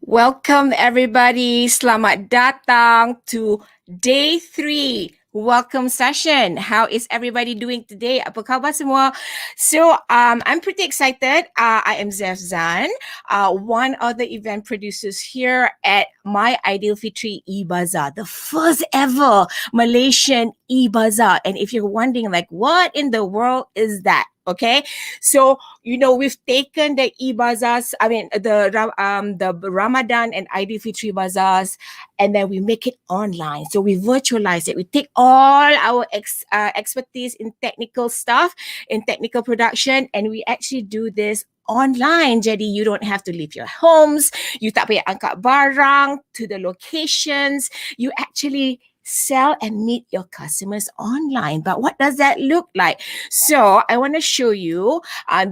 Welcome everybody. Selamat datang to day 3. Welcome session. How is everybody doing today? Apa khabar semua? So I'm pretty excited. I am Zef Zan, one of the event producers here at MY Aidilfitri E-Bazaar, the first ever Malaysian E-Bazaar. And if you're wondering, like, what in the world is that? Okay, so we've taken the e-bazaars, the Ramadan and Aidilfitri bazaars, and then we make it online. So we virtualize it. We take all our expertise in technical stuff, in technical production, and we actually do this online. Jadi you don't have to leave your homes. You tak payah angkat barang to the locations. You actually sell and meet your customers online. But what does that look like? So I want to show you,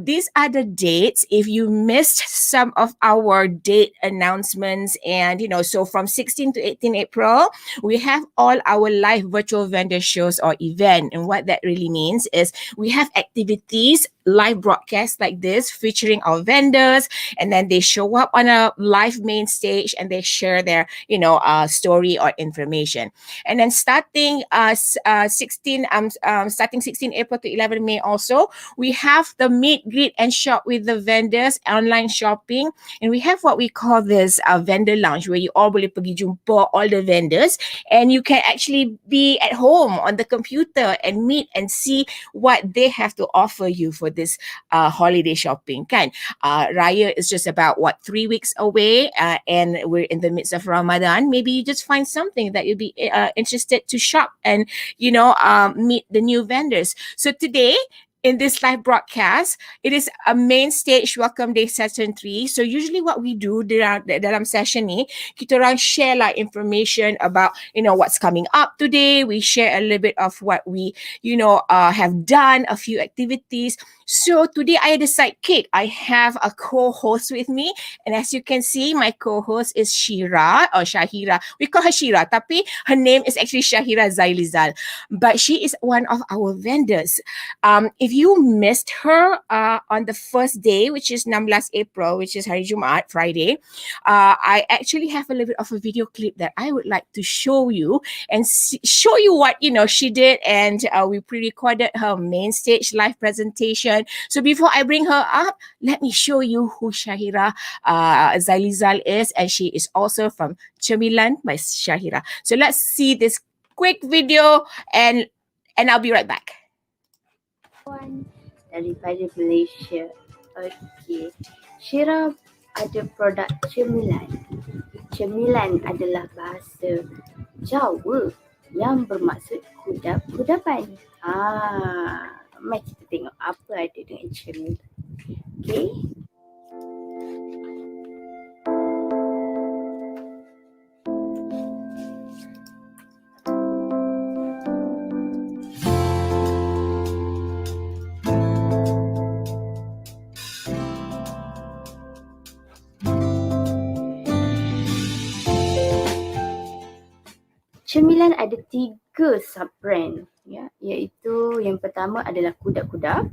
these are the dates. If you missed some of our date announcements, and so from 16 to 18 April, we have all our live virtual vendor shows or event. And what that really means is we have activities, live broadcasts like this featuring our vendors, and then they show up on a live main stage and they share their story or information. And then starting 16 April to 11 May also, we have the meet, greet, and shop with the vendors, online shopping. And we have what we call this vendor lounge, where you all boleh pergi jumpa all the vendors, and you can actually be at home on the computer and meet and see what they have to offer you for this holiday shopping. Kan? Raya is just about 3 weeks away, and we're in the midst of Ramadan. Maybe you just find something that you'll be interested to shop and meet the new vendors. So today, in this live broadcast, it is a main stage welcome day session 3. So usually what we do dalam session ni, kita orang share lah information about what's coming up today. We share a little bit of what we have done, a few activities. So today I had a sidekick. I have a co-host with me, and as you can see, my co-host is Syahirah. We call her Shira, tapi her name is actually Syahirah Zailizal, but she is one of our vendors. If you missed her on the first day, which is 16 April, which is Hari Jumaat, Friday, I actually have a little bit of a video clip that I would like to show you and show you what she did, and we pre-recorded her main stage live presentation. So before I bring her up, let me show you who Syahirah Zailizal is, and she is also from Cemilan by Syahirah. So let's see this quick video, and I'll be right back. Daripada Malaysia. Okey. Syirah ada produk cemilan. Cemilan adalah bahasa Jawa yang bermaksud kudapan. Mari kita tengok apa ada dengan cemilan. Okey. Cemilan ada 3 sub-brand, iaitu yang pertama adalah kudap-kudap,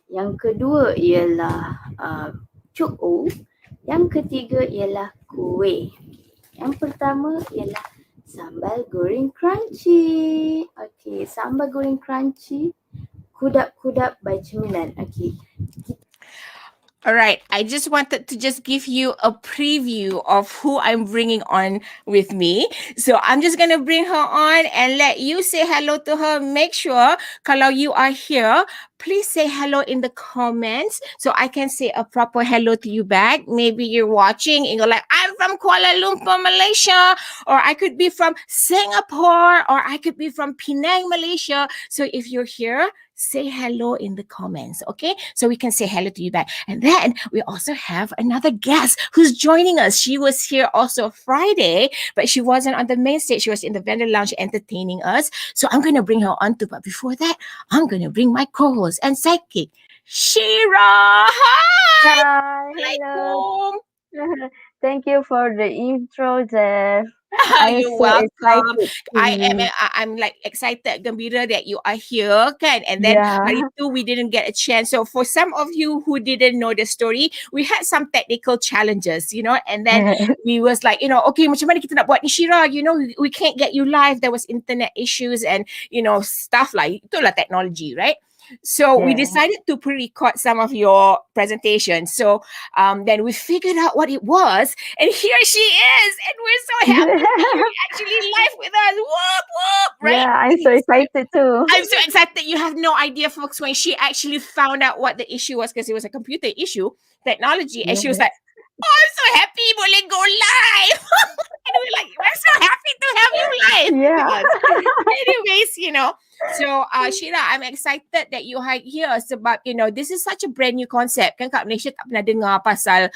yang kedua ialah cuk o, yang ketiga ialah kuih. Yang pertama ialah sambal goreng crunchy. Okey, sambal goreng crunchy, kudap-kudap by Cemilan. Okey. All right, I just wanted to just give you a preview of who I'm bringing on with me. So I'm just going to bring her on and let you say hello to her. Make sure, kalau you are here, please say hello in the comments so I can say a proper hello to you back. Maybe you're watching and you're like, I'm from Kuala Lumpur, Malaysia, or I could be from Singapore, or I could be from Penang, Malaysia. So if you're here, say hello in the comments, okay? So we can say hello to you back. And then we also have another guest who's joining us. She was here also Friday, but she wasn't on the main stage. She was in the vendor lounge entertaining us. So I'm going to bring her on too. But before that, I'm going to bring my co-host and sidekick, Syirah. Hi! Hello. Thank you for the intro, Zef. I'm You're so welcome. excited to. I'm like excited, gembira that you are here, kan? And then Yeah. hari tu we didn't get a chance. So for some of you who didn't know the story, we had some technical challenges, and then we was like, okay, macam mana kita nak buat ni, Shira? We can't get you live. There was internet issues and stuff like itulah technology, right? So we Yeah. decided to pre-record some of your presentations. So then we figured out what it was, and here she is, and we're so happy that you're actually live with us. Whoop whoop, right? Yeah, I'm so excited too. I'm so excited. You have no idea, folks, when she actually found out what the issue was, because it was a computer issue, technology, and she was Yes. like, "Oh, I'm so happy, boleh go live." And we're like, "We're so happy to have you live with Yeah. us." Anyways, so Shira, I'm excited that you are here sebab this is such a brand new concept. Kan kat Malaysia tak pernah dengar pasal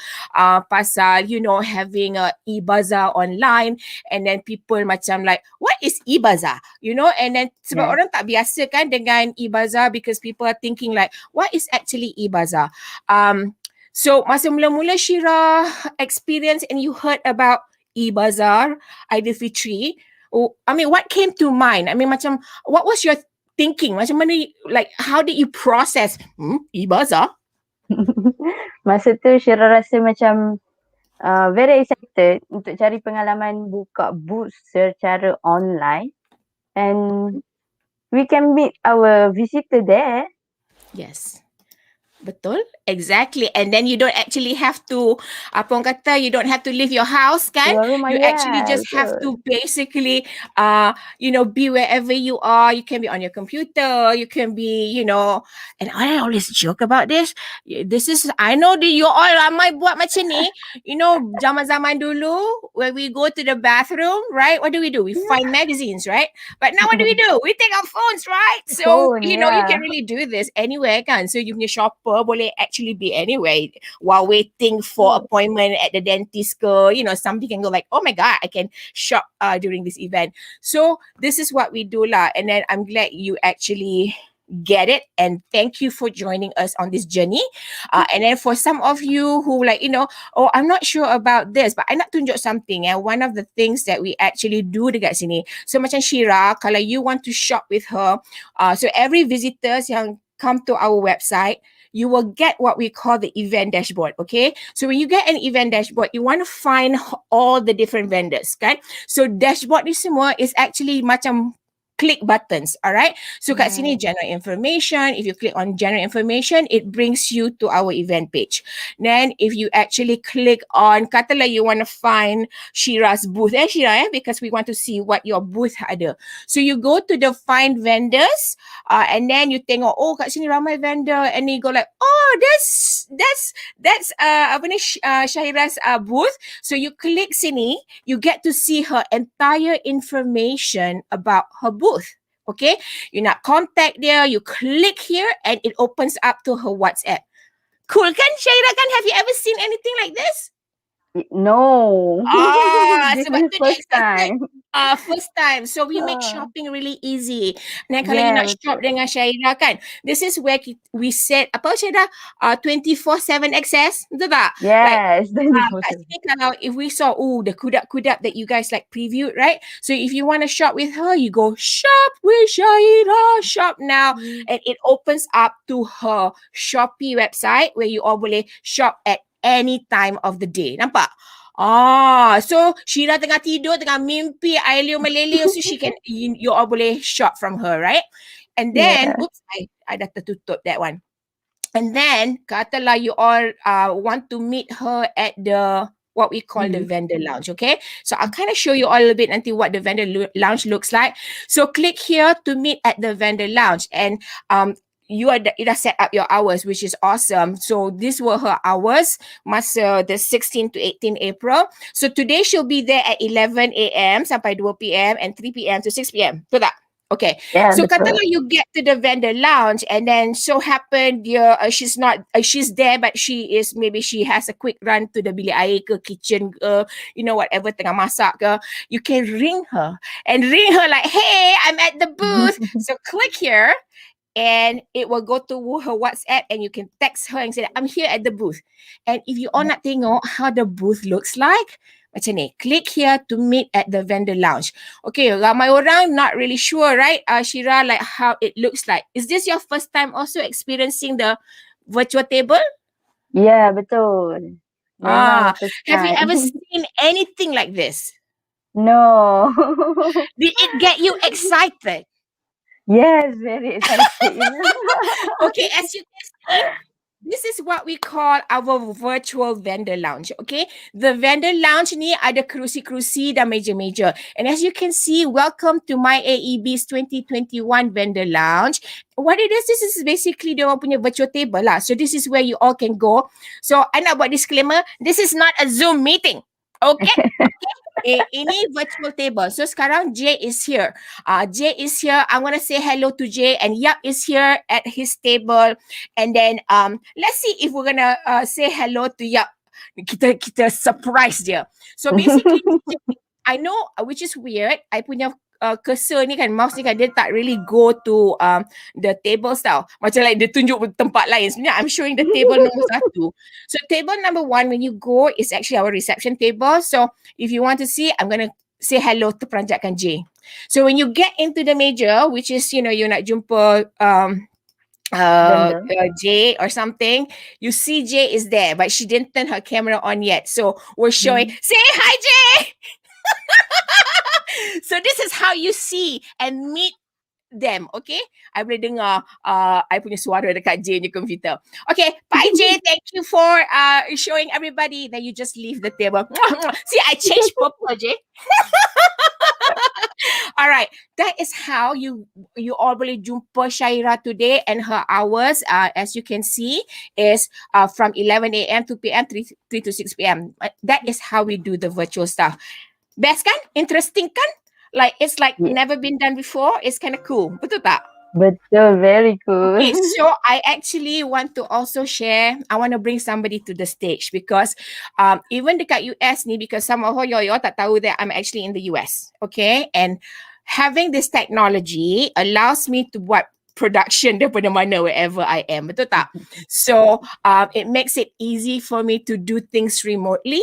having a e-bazaar online, and then people macam like, what is e-bazaar? And then sebab Yeah. orang tak biasa kan dengan e-bazaar, because people are thinking like, what is actually e-bazaar? So masa mula-mula Shira experience and you heard about e-bazaar, Aidilfitri, what came to mind? Macam, what was your thinking? Macam mana, like, how did you process e-bazaar? Masa tu Syirah rasa macam very excited untuk cari pengalaman buka booth secara online, and we can meet our visitor there. Yes. Betul, exactly. And then you don't actually have to, apa orang kata, you don't have to leave your house, kan? Keluar rumah, You actually yeah, just have betul. to basically, be wherever you are. You can be on your computer, you can be, and I always joke about this. I know that you all ramai buat macam ni. Zaman-zaman dulu, when we go to the bathroom, right? What do? We find magazines, right? But now what do? We take our phones, right? So, Phone, you yeah. can really do this anywhere, kan? So you punya shopper boleh actually be anywhere while waiting for appointment at the dentist ke, somebody can go like, oh my God, I can shop during this event. So this is what we do lah. And then I'm glad you actually get it, and thank you for joining us on this journey. And then for some of you who like, oh, I'm not sure about this, but I nak tunjuk something. One of the things that we actually do dekat sini, so macam Shira, kalau you want to shop with her, so every visitors yang come to our website, you will get what we call the event dashboard, okay? So when you get an event dashboard, you want to find all the different vendors, kan? So dashboard ni semua is actually macam click buttons, all right? So kat sini general information. If you click on general information, it brings you to our event page. Then if you actually click on, katalah you want to find Shira's booth, Shira, because we want to see what your booth ada. So you go to the find vendors, and then you tengok, oh kat sini ramai vendor, and then you go like, oh that's apa ni, Syahirah's booth. So you click sini, you get to see her entire information about her booth. Okay, you nak contact dia, you click here and it opens up to her WhatsApp. Cool kan, Syahirah kan? Have you ever seen anything like this? No. This sebab is tu first excited. time. First time. So we make shopping really easy. Dan kalau you Yeah, nak shop dengan Syahirah kan, this is where we set, apa Syahirah, 24/7 access. Betul tak? yes. Kat sini kalau if we saw, the kudap-kudap that you guys like previewed, right? So if you want to shop with her, you go shop with Syahirah, shop now. And it opens up to her Shopee website where you all boleh shop at any time of the day. Nampak? So Syirah tengah tidur, tengah mimpi, ailio melelio, so she can, you all boleh shop from her, right? And then, oops, I dah tertutup that one. And then, katalah you all want to meet her at the, what we call the vendor lounge, okay? So I'll kind of show you all a little bit until what the vendor lounge looks like. So click here to meet at the vendor lounge, and you dah set up your hours, which is awesome. So these were her hours, masa the 16 to 18 April. So today she'll be there at 11 a.m. sampai 2 p.m. and 3 p.m. to 6 p.m. Betul tak? Okay. Yeah, so betul. katalah you get to the vendor lounge, and then so happened she's not, she's there, but maybe she has a quick run to the bilik air ke, kitchen ke, whatever, tengah masak ke. You can ring her like, hey, I'm at the booth. So click here. and it will go to her WhatsApp and you can text her and say, I'm here at the booth. And if you all nak tengok how the booth looks like, macam ni, click here to meet at the vendor lounge. Okay, ramai orang not really sure, right, Syirah, like how it looks like. Is this your first time also experiencing the virtual table? Yeah, betul. Memang first Have you time. ever seen anything like this? No. Did it get you excited? Yes, very excited. Okay, as you can see, this is what we call our virtual vendor lounge. Okay, the vendor lounge ni ada kerusi-kerusi dan meja-meja. And as you can see, welcome to my AEB's 2021 vendor lounge. What it is, this is basically dia orang punya virtual table lah. So this is where you all can go. So I nak buat disclaimer, this is not a Zoom meeting. Okay? Ini virtual table. So sekarang Jay is here. Jay is here. I'm gonna say hello to Jay, and Yap is here at his table. And then let's see if we're gonna say hello to Yap. Kita surprise dia. So basically, I know, which is weird. I punya cursor ni kan, mouse ni kan, dia tak really go to the tables tau. Macam like dia tunjuk tempat lain. Sebenarnya I'm showing the table nombor 1. So table number 1, when you go, is actually our reception table. So if you want to see, I'm going to say hello to peranjatkan J. So when you get into the meja, which is, you nak jumpa J or something, you see J is there, but she didn't turn her camera on yet. So we're showing, say hi J! So this is how you see and meet them, okay? I boleh dengar I punya suara dekat J ni komputer. Okay, bye J. Thank you for showing everybody. Then you just leave the table. See, I changed purple, J. All right, that is how you all boleh jumpa Syahirah today, and her hours, as you can see, is from 11 a.m. to p.m. 3 to 6 p.m. That is how we do the virtual stuff. Best kan? Interesting kan? Like, it's like never been done before. It's kind of cool. Betul tak? Betul, very cool. Okay, so I actually want to also share, I want to bring somebody to the stage because even dekat US ni, because some of you tak tahu that I'm actually in the US, okay? And having this technology allows me to buat production daripada mana, wherever I am. Betul tak? So it makes it easy for me to do things remotely.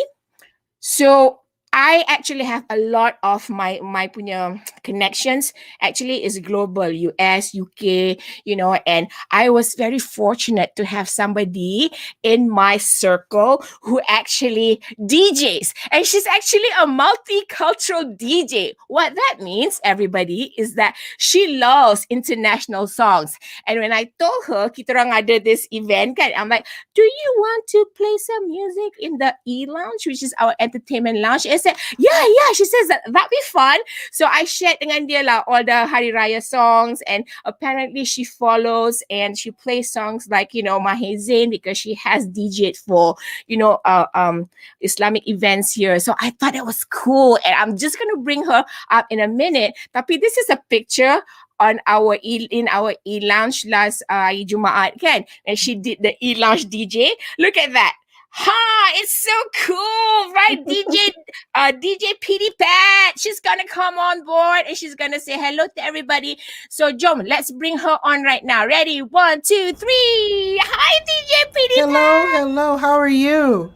So I actually have a lot of my punya connections actually is global, US, UK, and I was very fortunate to have somebody in my circle who actually DJs, and she's actually a multicultural DJ. What that means, everybody, is that she loves international songs. And when I told her, kita orang ada this event kan, I'm like, do you want to play some music in the E-Lounge, which is our entertainment lounge? I said, yeah, she says that'd be fun. So I shared dengan dia lah all the Hari Raya songs, and apparently she follows and she plays songs like, Mahe Zain, because she has DJed for, Islamic events here. So I thought it was cool, and I'm just going to bring her up in a minute. Tapi this is a picture on our E-Lounge last Jumaat kan, and she did the E-Lounge DJ. Look at that. It's so cool, right? DJ PD Pat, she's gonna come on board and she's gonna say hello to everybody. So Jom, let's bring her on right now. Ready? 1, 2, 3. Hi, DJ PD Pat. Hello, how are you?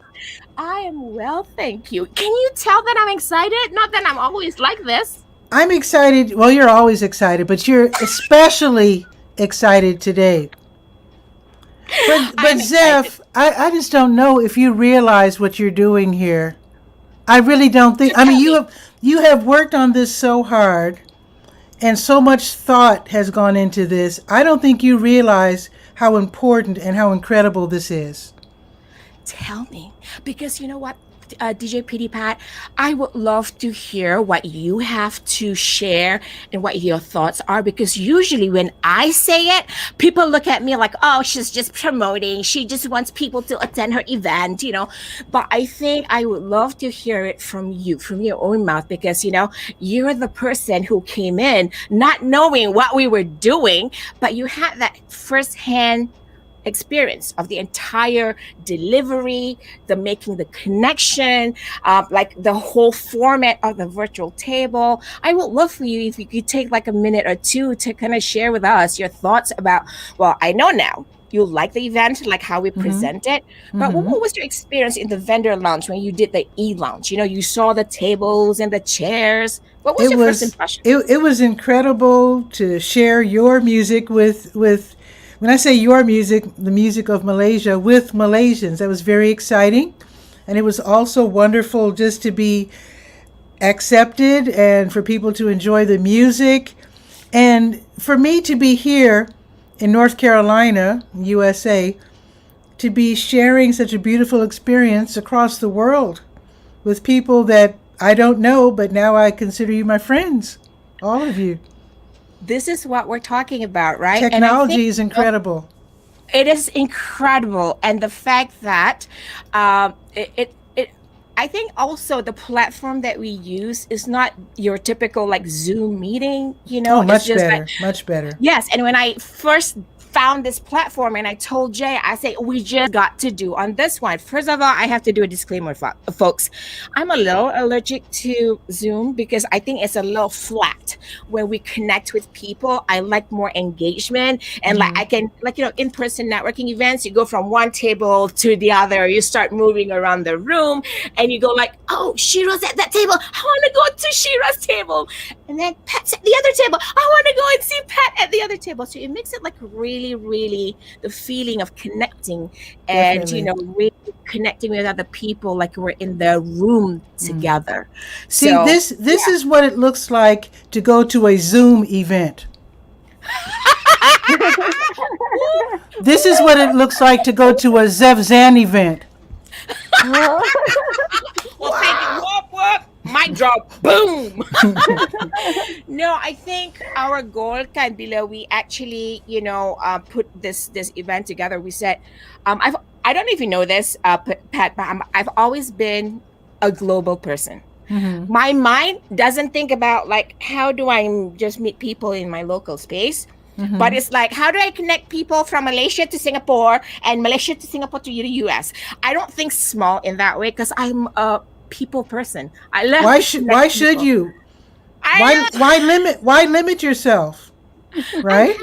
I am well, thank you. Can you tell that I'm excited? Not that I'm always like this. I'm excited. Well, you're always excited, but you're especially excited today. But Zef, I just don't know if you realize what you're doing here. I really don't think. I mean, you have worked on this so hard, and so much thought has gone into this. I don't think you realize how important and how incredible this is. Tell me, because you know what, DJ PD Pat, I would love to hear what you have to share and what your thoughts are, because usually when I say it, people look at me like, oh, she's just promoting, she just wants people to attend her event, but I think I would love to hear it from you, from your own mouth, because you're the person who came in not knowing what we were doing, but you had that first-hand experience of the entire delivery, the making the connection, like the whole format of the virtual table. I would love for you if you could take like a minute or two to kind of share with us your thoughts about, well, I know now you like the event, like how we present it, but what was your experience in the vendor lounge when you did the e-lounge? You know, you saw the tables and the chairs. What was your first impression? It was incredible to share your music with when I say your music, the music of Malaysia with Malaysians. That was very exciting, and it was also wonderful just to be accepted and for people to enjoy the music, and for me to be here in North Carolina, USA, to be sharing such a beautiful experience across the world with people that I don't know, but now I consider you my friends, all of you. This is what we're talking about, right? Technology is incredible. It is incredible, and the fact that it I think also the platform that we use is not your typical like Zoom meeting, you know. Oh, much it's just better, like, much better. yes, and when I first found this platform and I told Jay, I say, we just got to do on this one. First of all, I have to do a disclaimer, folks. I'm a little allergic to Zoom because I think it's a little flat when we connect with people. I like more engagement, and like I can, like, you know, in-person networking events, you go from one table to the other, you start moving around the room and you go like, oh, Shira's at that table, I want to go to Shira's table, and then Pat's at the other table, I want to go and see Pat at the other table. So it makes it like really the feeling of connecting and Definitely. you know, really connecting with other people like we're in the room together. See, So this is what it looks like to go to a Zoom event. This is what it looks like to go to a Zef Zan event. well, thank you. Whoop. Mic drop. Boom. No, I think our goal can be that we actually, you know, put this event together. We said, I don't know if you know this, Pat, but I've always been a global person. My mind doesn't think about like how do I just meet people in my local space. But it's like, how do I connect people from Malaysia to Singapore and Malaysia to Singapore to the US? I don't think small in that way because I'm a people person. I love. Why should you? Why limit yourself? Right?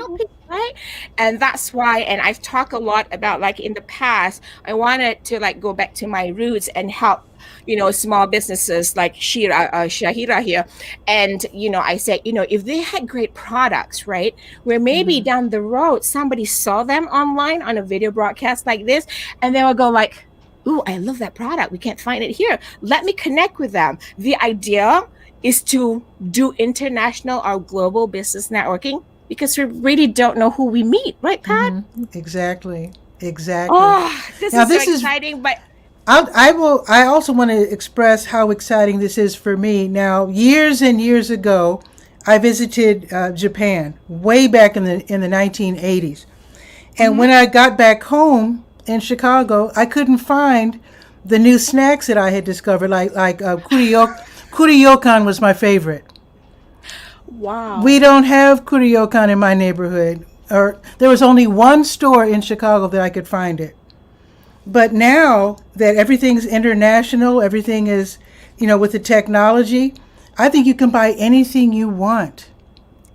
Right? And that's why, and I've talked a lot about like in the past, I wanted to like go back to my roots and help, you know, small businesses like Syahirah here. And, you know, I said, you know, if they had great products, right, where maybe down the road, somebody saw them online on a video broadcast like this, and they will go like, ooh, I love that product. We can't find it here. Let me connect with them. The idea is to do international or global business networking because we really don't know who we meet, right, Pat? Exactly. Oh, this is so exciting, but I also want to express how exciting this is for me. Now, years and years ago, I visited Japan way back in the 1980s. And when I got back home in Chicago, I couldn't find the new snacks that I had discovered, like kuriokan was my favorite. wow. We don't have kuriokan in my neighborhood, or there was only one store in Chicago that I could find it. But now that everything's international, everything is, you know, with the technology, I think you can buy anything you want.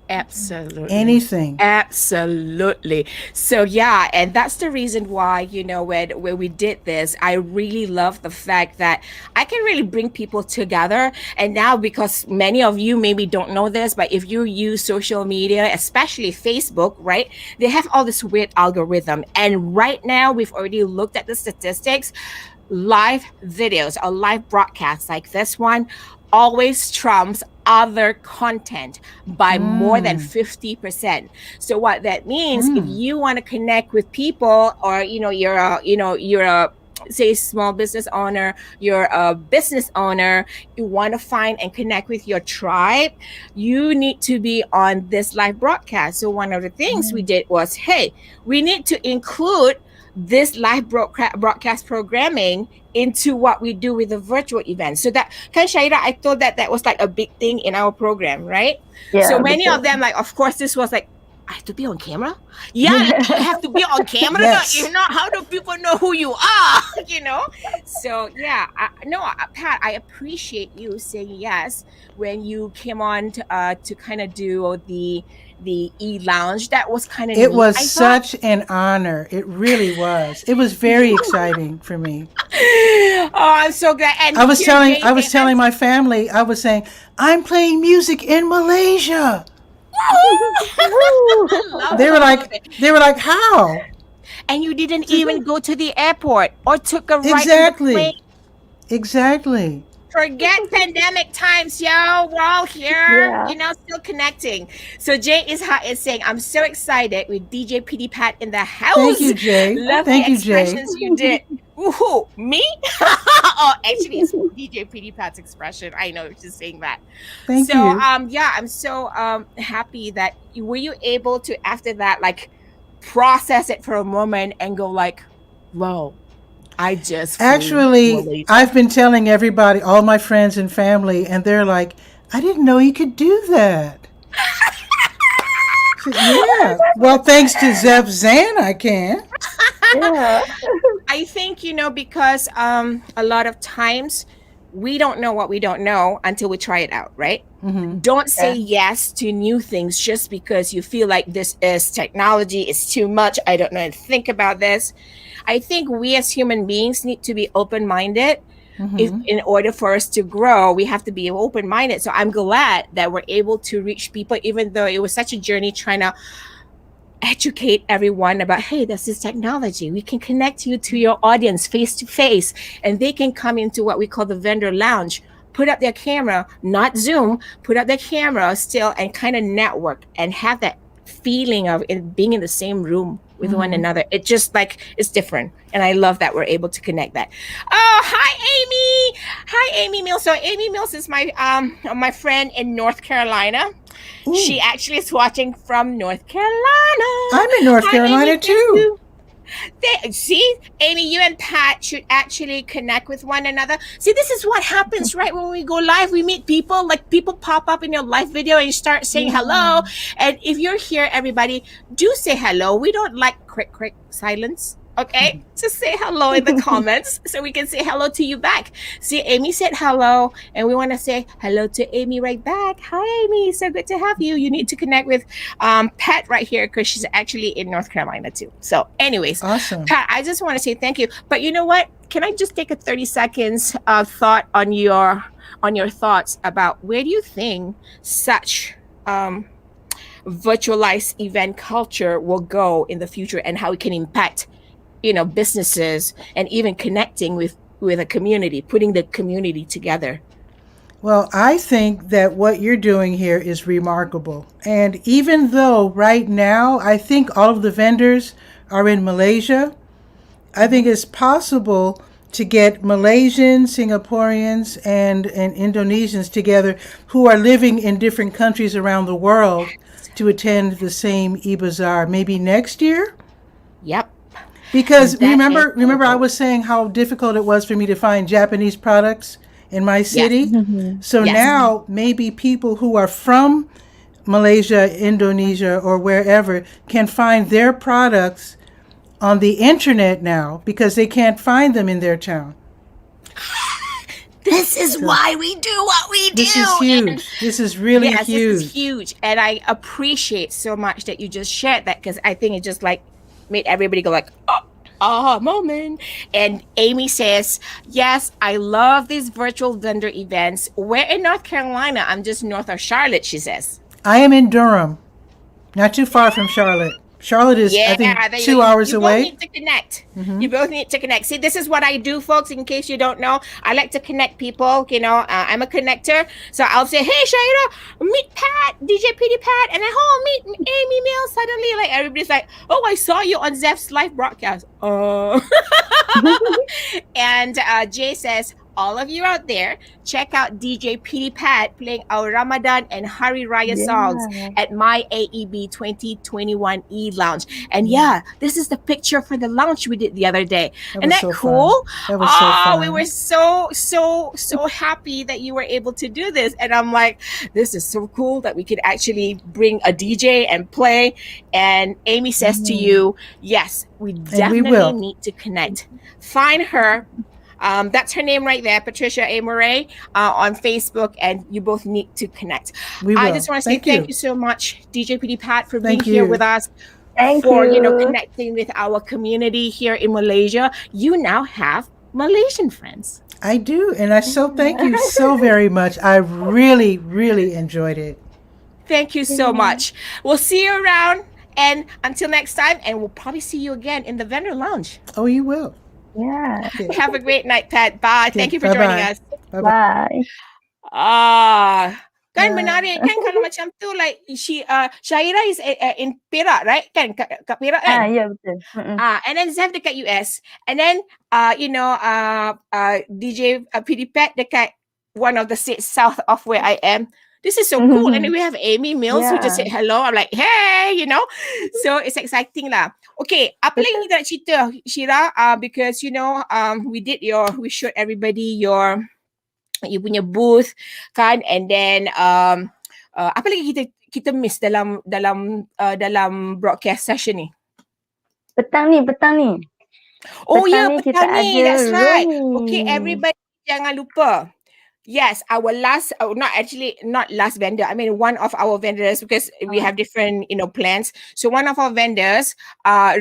Absolutely. Anything. Absolutely. So yeah, and that's the reason why, you know, when we did this, I really love the fact that I can really bring people together. And now, because many of you maybe don't know this, but if you use social media, especially Facebook, right, they have all this weird algorithm. And right now, we've already looked at the statistics. Live videos or live broadcasts like this one always trumps other content by more than 50%. So what that means, if you want to connect with people, or you're a say small business owner, you're a business owner, you want to find and connect with your tribe, you need to be on this live broadcast. So one of the things we did was, hey, we need to include this live broadcast programming into what we do with the virtual event. So that, kan Syahirah, I thought that was like a big thing in our program, right? Yeah, so many betul. of them, like, of course, this was like I have to be on camera. Yeah, I have to be on camera. Yes. You know, how do people know who you are? You know, so yeah, Pat, I appreciate you saying yes when you came on to kind of do the e-lounge. That was kind of It neat. was I thought. such an honor. It really was. It was very exciting for me. Oh, I'm so glad. And I was here, telling Jay I was telling my family, I was saying, I'm playing music in Malaysia. love They it, were love like it. they were like, how? And you didn't even go to the airport or took a ride in the plane. Exactly. Exactly. Forget pandemic times, yo. We're all here, Yeah. you know, still connecting. So Jay is saying, I'm so excited with DJ PD Pat in the house. Thank you, Jay. Love Thank the you, Jay. expressions you did. Woohoo, me? Oh, actually, it's DJ PD Pat's expression. I know she's saying that. Thank So, you. yeah, I'm so happy that were you able to after that, like, process it for a moment and go like, whoa, I just flew to Actually, Malaysia. I've been telling everybody, all my friends and family, and they're like, I didn't know you could do that. So, yeah. Well, thanks to Zef Zan, I can. Yeah. I think, you know, because a lot of times we don't know what we don't know until we try it out, right? Don't say yes to new things just because you feel like this is technology, it's too much. I don't know how to think about this. I think we as human beings need to be open-minded. If in order for us to grow, we have to be open-minded. So I'm glad that we're able to reach people, even though it was such a journey trying to educate everyone about, hey, this is technology. We can connect you to your audience face to face, and they can come into what we call the vendor lounge, put up their camera, not Zoom, put up their camera still, and kind of network and have that feeling of it being in the same room with one another. It just like it's different, and I love that we're able to connect that. Oh, hi Amy Mills. So Amy Mills is my friend in North Carolina. She actually is watching from North Carolina. I'm in North Hi, Carolina Amy, too. See, Amy, you and Pat should actually connect with one another. See, this is what happens, right? When we go live, we meet people, like people pop up in your live video and you start saying hello. And if you're here, everybody, do say hello. We don't like quick silence. Okay, just say hello in the comments so we can say hello to you back. See, Amy said hello, and we want to say hello to Amy right back. Hi, Amy. So good to have you. You need to connect with Pat right here because she's actually in North Carolina too. So, anyways, Awesome. Pat, I just want to say thank you. But you know what? Can I just take a 30 seconds thought on your thoughts about where do you think such virtualized event culture will go in the future and how it can impact, you know, businesses and even connecting with a community, putting the community together? Well, I think that what you're doing here is remarkable. And even though right now I think all of the vendors are in Malaysia, I think it's possible to get Malaysians, Singaporeans, and Indonesians together who are living in different countries around the world to attend the same E-Bazaar maybe next year. Yep. Because That is remember I dope. was saying how difficult it was for me to find Japanese products in my city. So Yes. now maybe people who are from Malaysia, Indonesia, or wherever can find their products on the internet now because they can't find them in their town. This is why we do what we do. This is huge. This is really Yes, huge. this is huge. And I appreciate so much that you just shared that because I think it just like made everybody go like, oh, moment. And Amy says, yes, I love these virtual vendor events. We're in North Carolina. I'm just north of Charlotte, she says. I am in Durham, not too far from Charlotte. Charlotte is, I think, there you 2 go. hours You both away. need to connect. You both need to connect. See, this is what I do, folks. In case you don't know, I like to connect people. You know, I'm a connector. So I'll say, hey, Syahirah, meet Pat, DJ PD Pat, and then meet Amy Mills. Suddenly, like everybody's like, oh, I saw you on Zef's live broadcast. And Jay says, all of you out there, check out DJ Petey Pat playing our Ramadan and Hari Raya songs at My AEB 2021 E Lounge. And yeah, this is the picture for the lounge we did the other day. That Isn't was that so cool? fun. That was so fun. We were so happy that you were able to do this. And I'm like, this is so cool that we could actually bring a DJ and play. And Amy says to you, yes, we definitely will. need to connect. Find her. That's her name right there, Patricia A. Murray, on Facebook, and you both need to connect. We will. I just want to say thank you so much, DJ Petey Pat, for being here with us. Thank for you. Connecting with our community here in Malaysia. You now have Malaysian friends. I do, and I so thank you so very much. I really, really enjoyed it. Thank you so much. We'll see you around, and until next time, and we'll probably see you again in the vendor lounge. Oh, you will. Yeah. Okay. Have a great night, Pat. Bye. Thank you for joining us. Bye. Kan menarik kan kalau macam tu, like Syahirah is in Perak, right? Kan kat Perak kan? Ya, betul. And then Zef dekat US, and then DJ Petey Pat dekat one of the states south of where I am. This is so cool. And then we have Amy Mills who just said hello. I'm like, hey, so it's exciting lah. Okay, apa lagi kita nak cerita, Syirah? Because we showed everybody you punya booth kan, and then apa lagi kita miss dalam broadcast session ni? Petang ni. Oh ya, petang kita ni. ada That's right. Romi. Okay, everybody jangan lupa. Yes, our not last vendor. I mean, one of our vendors, because we have different, plans. So one of our vendors,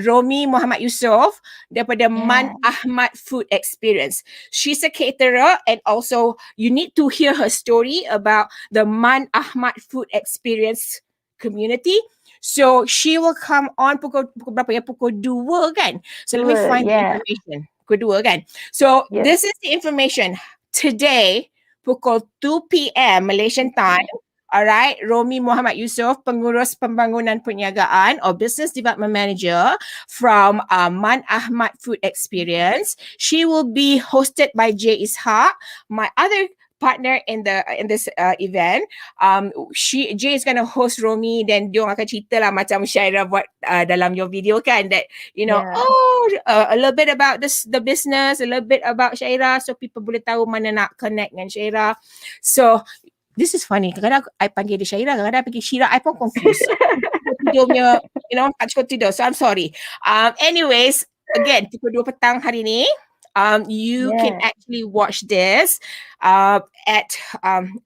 Romi Muhammad Yusof, daripada Man Ahmad Food Experience. She's a caterer, and also you need to hear her story about the Man Ahmad Food Experience community. So she will come on pukul berapa ya? Pukul 2 kan? So let me find the information. Pukul 2 kan? So this is the information. Today, pukul 2 p.m. Malaysian time, alright, Romi Muhammad Yusof, Pengurus Pembangunan Perniagaan or Business Development Manager from Man Ahmad Food Experience. She will be hosted by Jay Ishaq, my other partner in this event. Jay is gonna host Romi, then dia akan cerita lah macam Syahirah buat dalam your video kan, that a little bit about the business, a little bit about Syahirah, so people boleh tahu mana nak connect dengan Syahirah. So this is funny. Kadang-kadang I panggil dia Syahirah, kadang-kadang I panggil Syirah, I pun confused. Tidur punya, tak cukup tidur. So I'm sorry. Anyways, again, pukul 2 petang hari ni. You can actually watch this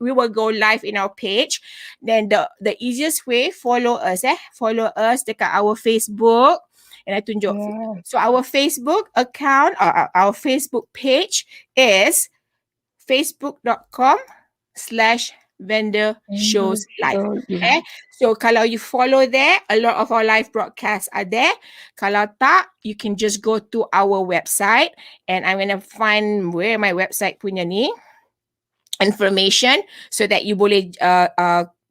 we will go live in our page. Then the easiest way, follow us dekat our Facebook, and I tunjuk. So our Facebook account or our Facebook page is facebook.com/vendor shows live. Okay, so kalau you follow there, a lot of our live broadcasts are there. Kalau tak, you can just go to our website, and I'm gonna find where my website punya ni information, so that you boleh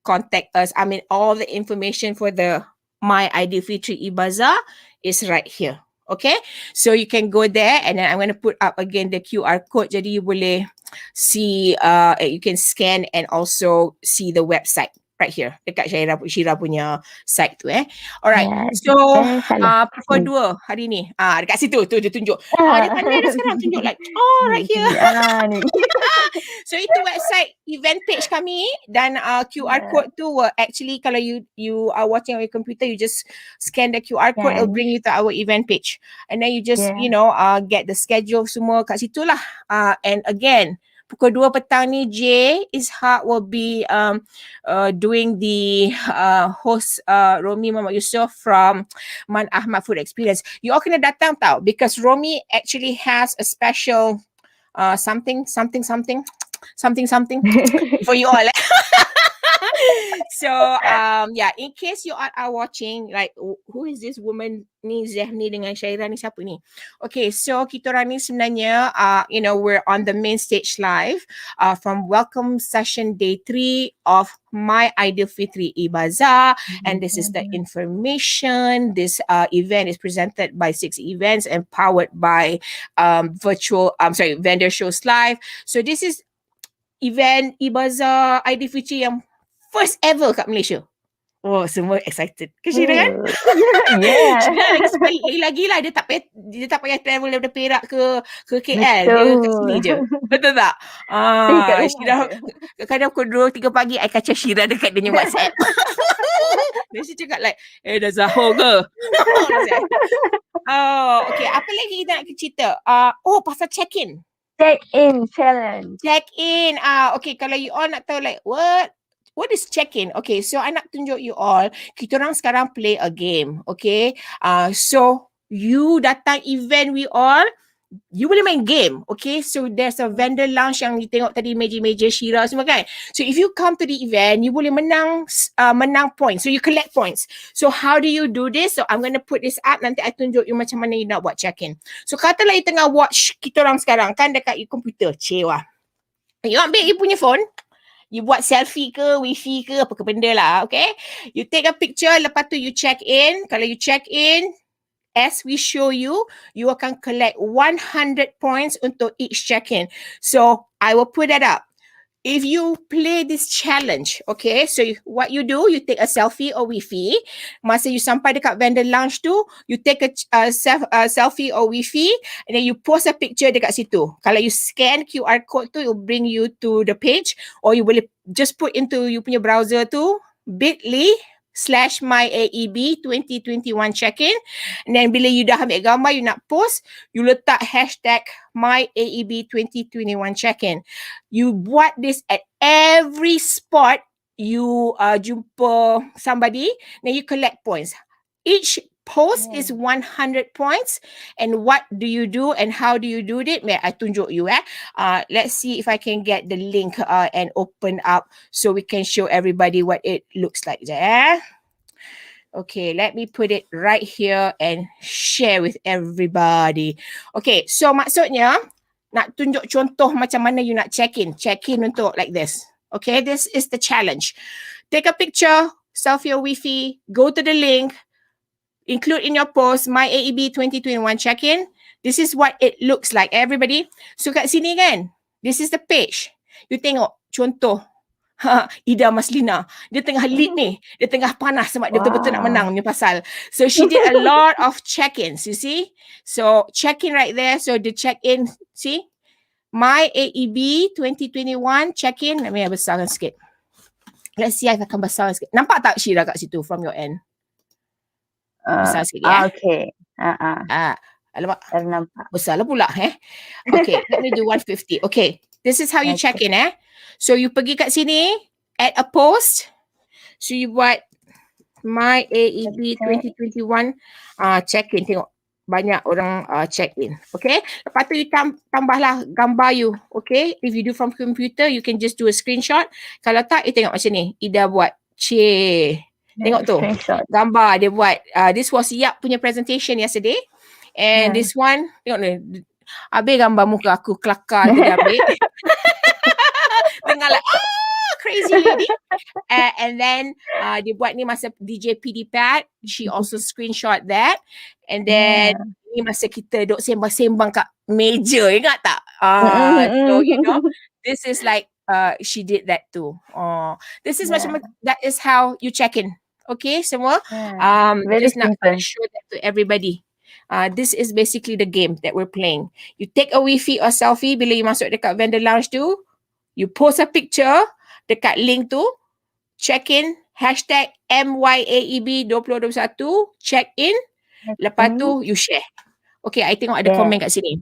contact us. I mean, all the information for the MY Aidilfitri E-Bazaar is right here. Okay, so you can go there, and then I'm going to put up again the QR code, jadi you boleh see, you can scan and also see the website right here dekat Syirah punya site tu Alright, so pukul 2 hari ni, dekat situ tu dia tunjuk. Dia pandai dah sekarang tunjuk like right here. So itu website event page kami, dan QR code tu will actually, kalau you are watching on your computer, you just scan the QR code, it'll bring you to our event page, and then you just get the schedule semua kat situ lah. And again, pukul 2 petang ni, Jay Ishaq will be doing the host, Romi Muhammad Yusof from Man Ahmad Food Experience. You all kena datang tau, because Romi actually has a special something. something for you all. So yeah, in case you are watching, like who is this woman ni, Zef ni dengan Syahirah ni, siapa ni? Okay, so kita orang ni sebenarnya we're on the main stage live from welcome session day 3 of MY Aidilfitri E-Bazaar, and this is the information. This event is presented by 6 events and powered by vendor shows live. So this is event E-Bazaar Aidilfitri yang first ever kat Malaysia. Oh, semua excited. Ke Syirah kan? Yeah. Syirah lagi lah. Dia tak payah travel daripada Perak ke KL. Dia kat sini je. Betul tak? Syirah, kadang pukul 2-3 pagi, I kacau Syirah dekat dia punya WhatsApp. Dia mesti cakap like, dah Zahor ke? Okay. Apa lagi kita nak cerita? Pasal check-in. Check-in challenge. Check-in. Okay, kalau you all nak tahu like what is check-in? Okay, so I nak tunjuk you all, kita orang sekarang play a game, okay? So you datang event we all, you boleh main game, okay? So there's a vendor lounge yang you tengok tadi, meja-meja Syirah semua kan? So if you come to the event, you boleh menang points. So you collect points. So how do you do this? So I'm going to put this up, nanti I tunjuk you macam mana you nak buat check-in. So katalah you tengah watch kita orang sekarang kan dekat you komputer, cewa. You ambil you punya phone, you buat selfie ke, wifi ke, apa ke benda lah, okay? You take a picture, lepas tu you check in. Kalau you check in, as we show you, you akan collect 100 points untuk each check-in. So, I will put that up. If you play this challenge, okay, so what you do, you take a selfie or wifi. Masa you sampai dekat vendor lounge tu, you take a selfie or wifi, and then you post a picture dekat situ. Kalau you scan QR code tu, it will bring you to the page, or you boleh just put into you punya browser tu, bit.ly/myaeb 2021 check-in, and then bila you dah ambil gambar, you nak post, you letak hashtag MyAEB 2021 check-in. You buat this at every spot you jumpa somebody, then you collect points. Each post is 100 points, and what do you do and how do you do it? May I tunjuk you let's see if I can get the link and open up so we can show everybody what it looks like. Okay, let me put it right here and share with everybody. Okay, so maksudnya nak tunjuk contoh macam mana you nak check-in untuk like this. Okay, this is the challenge. Take a picture, selfie or wifi, go to the link, include in your post MyAEB 2021 check-in. This is what it looks like, everybody. So kat sini kan, this is the page. You tengok contoh Ida Maslina, dia tengah lead ni, dia tengah panas sebab dia betul-betul nak menang ni pasal. So she did a lot of check-ins, you see. So check-in right there. So the check-in, see, MyAEB 2021 check-in. Let me besarkan sikit. Let's see, I akan besarkan sikit. Nampak tak Syirah kat situ from your end? Besar sikit Okay. Alamak, Nampak. besar lah pula Okay, let me do 150. Okay, this is how you check in So you pergi kat sini, add a post. So you buat MyAEB 2021 check-in. Tengok banyak orang check-in. Okay, lepas tu you tambahlah gambar you. Okay, if you do from computer, you can just do a screenshot. Kalau tak, you tengok macam ni, Ida buat tengok tu, gambar dia buat. This was Yap punya presentation yesterday. And this one, tengok ni, habis gambar muka aku kelakar dia ambil. Tengah like, crazy lady. And then dia buat ni masa DJ PD Pad. She also screenshot that. And then ni masa kita duk sembang-sembang kat meja, ingat tak? So you know, this is like she did that too. This is macam that is how you check in. Okay, semua. Just nak show that to everybody. This is basically the game that we're playing. You take a wifi or selfie bila you masuk dekat vendor lounge tu. You post a picture dekat link tu. Check in. Hashtag MYAEB 2021. Check in. Lepas tu you share. Okay, I tengok ada komen kat sini.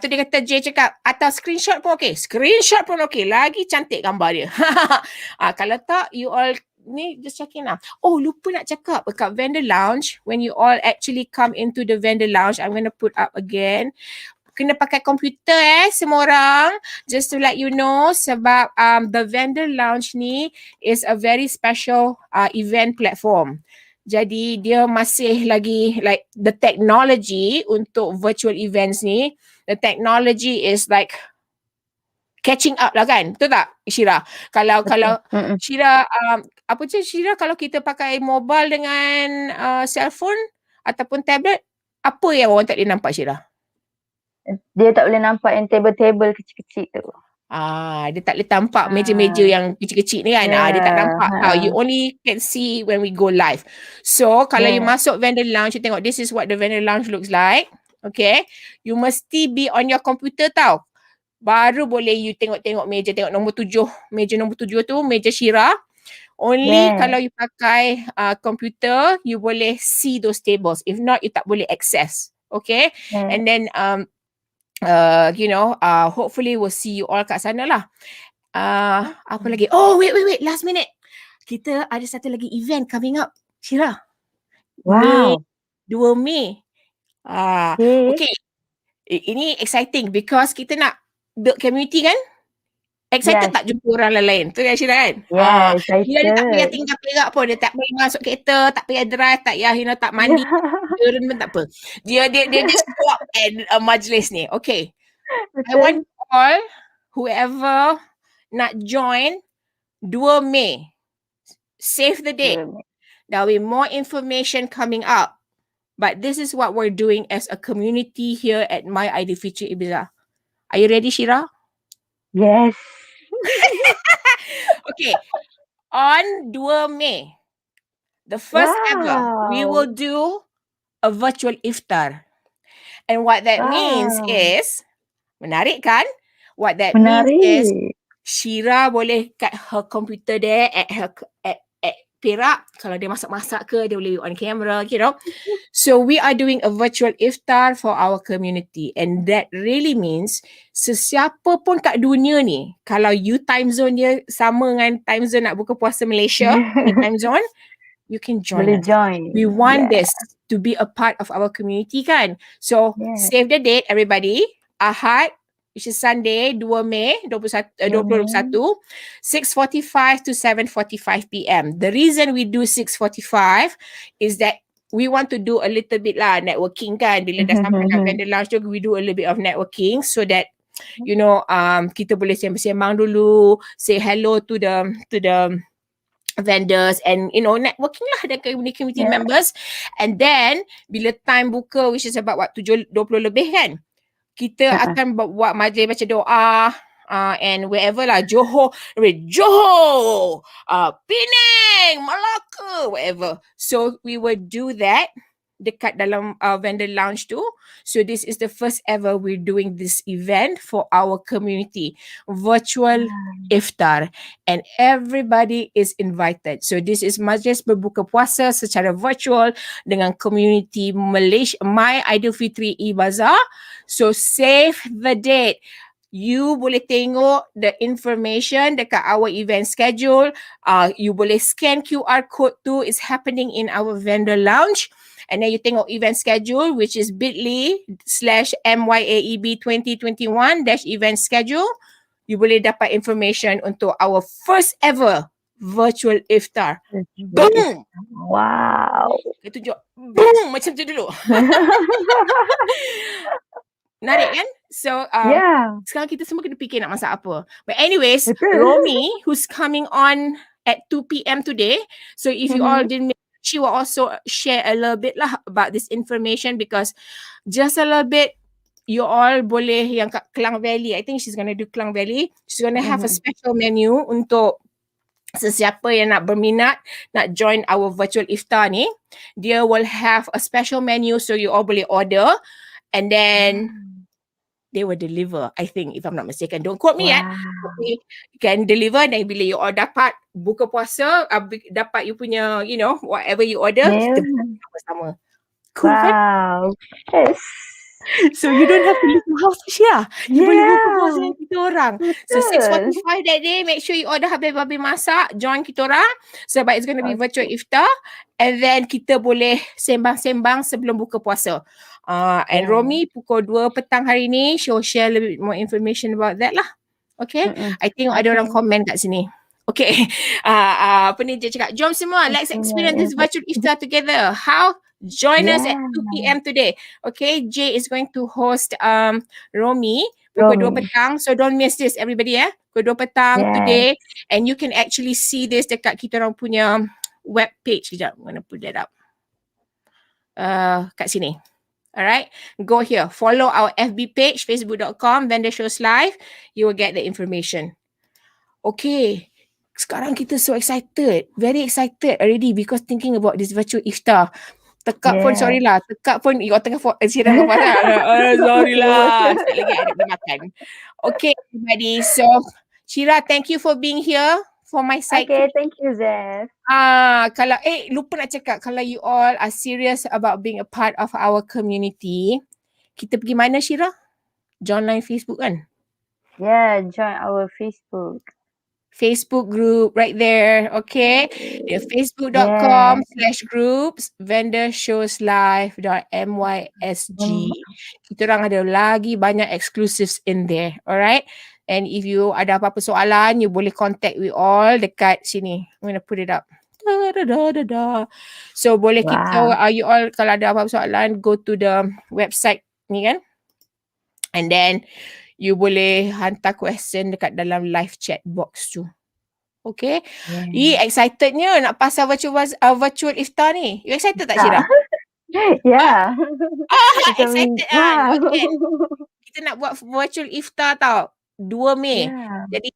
Tu dia kata, J cakap, atau screenshot pun okay. Screenshot pun okay. Lagi cantik gambar dia. Kalau tak, you all ni just check in lah. Oh, lupa nak cakap dekat vendor lounge, when you all actually come into the vendor lounge, I'm going to put up again. kena pakai komputer semua orang. Just to let you know, sebab the vendor lounge ni is a very special event platform. Jadi dia masih lagi like the technology untuk virtual events ni, the technology is like catching up lah kan. Betul tak Syirah? Kalau Syirah apa je Syirah, kalau kita pakai mobile dengan cellphone ataupun tablet, apa yang orang tak boleh nampak Syirah? Dia tak boleh nampak yang table-table kecil-kecil tu. Dia tak boleh tampak meja-meja yang kecil-kecil ni kan. Dia tak nampak tau. You only can see when we go live. So kalau you masuk vendor lounge, you tengok this is what the vendor lounge looks like. Okay. You mesti be on your computer tau. Baru boleh you tengok-tengok meja. Tengok nombor 7. Meja nombor 7 tu meja Syirah. Only kalau you pakai computer, you boleh see those tables. If not, you tak boleh access. Okay. And then hopefully we'll see you all kat sana lah. Apa lagi? Oh, wait. Last minute. Kita ada satu lagi event coming up, Syirah. Wow. 2 Mei. Okay. Ini exciting because kita nak build community kan? Excited tak jumpa orang lain? Tu kan Syirah kan? Excited. Dia tak payah tinggal perak pun. Dia tak payah masuk kereta, tak payah drive, tak payah tak mandi. Turun pun tak apa. Dia just go up and majlis ni. Okay. Betul. I want all whoever nak join 2 Mei. Save the date. There will be more information coming up. But this is what we're doing as a community here at MY Aidilfitri E-Bazaar. Are you ready, Syirah? Yes. Okay. On 2 Mei, the first ever, we will do a virtual iftar. And what that means is, menarik kan? What that means is, Syirah boleh kat her computer there at Perak. Kalau dia masak-masak ke, dia boleh on camera, you know. So we are doing a virtual iftar for our community. And that really means sesiapa pun kat dunia ni, kalau you time zone dia sama dengan time zone nak buka puasa Malaysia, ni time zone, you can join Boleh us. join. We want this to be a part of our community kan. So save the date everybody. Ahad, which is Sunday, 2 Mei 2021, 6:45 to 7:45 p.m. The reason we do 6:45 is that we want to do a little bit lah networking kan. Bila dah sampai kat vendor lounge tu, we do a little bit of networking so that kita boleh sembang-sembang dulu, say hello to the vendors and networking lah dengan community members. And then bila time buka, which is about 7:20 lebih kan, kita akan buat majlis baca doa and wherever lah, Johor, Penang, Melaka, whatever. So we will do that dekat dalam vendor lounge tu. So this is the first ever we're doing this event for our community, virtual iftar, and everybody is invited. So this is majlis berbuka puasa secara virtual dengan community Malaysia, MY Aidilfitri E-Bazaar. So save the date. You boleh tengok the information dekat our event schedule. You boleh scan QR code tu. It's happening in our vendor lounge. And then you tengok event schedule, which is bit.ly/MYAEB 2021-event schedule. You boleh dapat information untuk our first ever virtual iftar. Boom! Wow. Kita tunjuk. Boom! Macam tu dulu. Menarik kan? So, sekarang kita semua kena fikir nak masak apa. But anyways, Romy, who's coming on at 2 p.m. today. So, if you all didn't, she will also share a little bit lah about this information because just a little bit, you all boleh yang kat Klang Valley. I think she's going to do Klang Valley. She's going to have a special menu untuk sesiapa yang nak berminat nak join our virtual iftar ni. Dia will have a special menu so you all boleh order and then they will deliver, I think, if I'm not mistaken. Don't quote me They can deliver dan bila you all dapat buka puasa, dapat you punya, whatever you order, kita buka sama-sama. Cool kan? Yes. So you don't have to leave the house, Syah. You boleh buka puasa Yeah, dengan kita orang. So betul. 6:45 that day, make sure you all dah habis-habis masak, join kita orang. Sebab it's going to be virtual Okay. iftar. And then kita boleh sembang-sembang sebelum buka puasa. And Yeah. Romi pukul 2 petang hari ni, she'll share a little bit more information about that lah. Okay. I tengok ada orang komen kat sini. Okay. Apa ni dia cakap? Jom semua, let's experience this virtual iftar together. How? Join us at 2 p.m. today. Okay. Jay is going to host Romi pukul 2 petang. So don't miss this everybody Pukul 2 petang today. And you can actually see this dekat kita orang punya web page. Sekejap. I'm going to put that up. Kat sini. Alright, go here. Follow our FB page, facebook.com, Vendor Shows Live. You will get the information. Okay, sekarang kita so excited. Very excited already because thinking about this virtual iftar. Tekak pun, sorry lah. Tekak pun, you tengah Syirah tengah pasal. Sorry lah. Sekejap lagi ada makan. Okay, everybody. So, Syirah, thank you for being here for my side. Okay, thank you, Zef. Kalau lupa nak cakap, kalau you all are serious about being a part of our community, kita pergi mana, Syirah? Join line Facebook kan? Yeah, join our Facebook group right there, okay? The facebook.com/groups vendorshowslive.mysg. Kita orang ada lagi banyak exclusives in there, alright? And if you ada apa-apa soalan, you boleh contact we all dekat sini. I'm going to put it up. So boleh kita, you all kalau ada apa-apa soalan, go to the website ni kan? And then you boleh hantar question dekat dalam live chat box tu. Okay. Excitednya nak pasal virtual iftar ni. You excited tak, Syirah? Yeah. Excited kan? Okay. Kita nak buat virtual iftar tau. 2 Mei. Jadi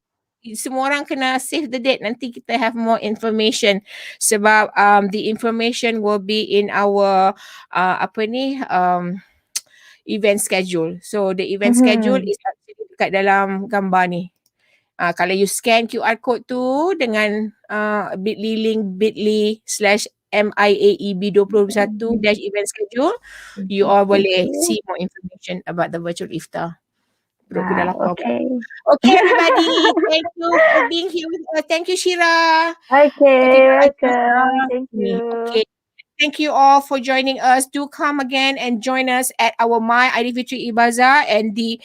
semua orang kena save the date. Nanti kita have more information. Sebab the information will be in our event schedule. So the event schedule is actually dekat dalam gambar ni. Kalau you scan QR code tu dengan bit.ly/MYAEB2021-event schedule, you all boleh see more information about the virtual iftar. Perutku dah lapar. Okay. Okay, everybody. Thank you for being here with us. Thank you, Syirah. Okay, welcome. Thank you. Okay. Thank you all for joining us. Do come again and join us at our MY Aidilfitri E-Bazaar, and the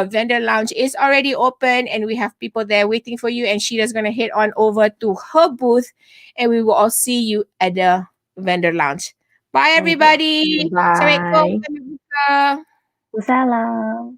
vendor lounge is already open and we have people there waiting for you, and Shira's going to head on over to her booth and we will all see you at the vendor lounge. Bye everybody. Bye. Assalamualaikum. Salam.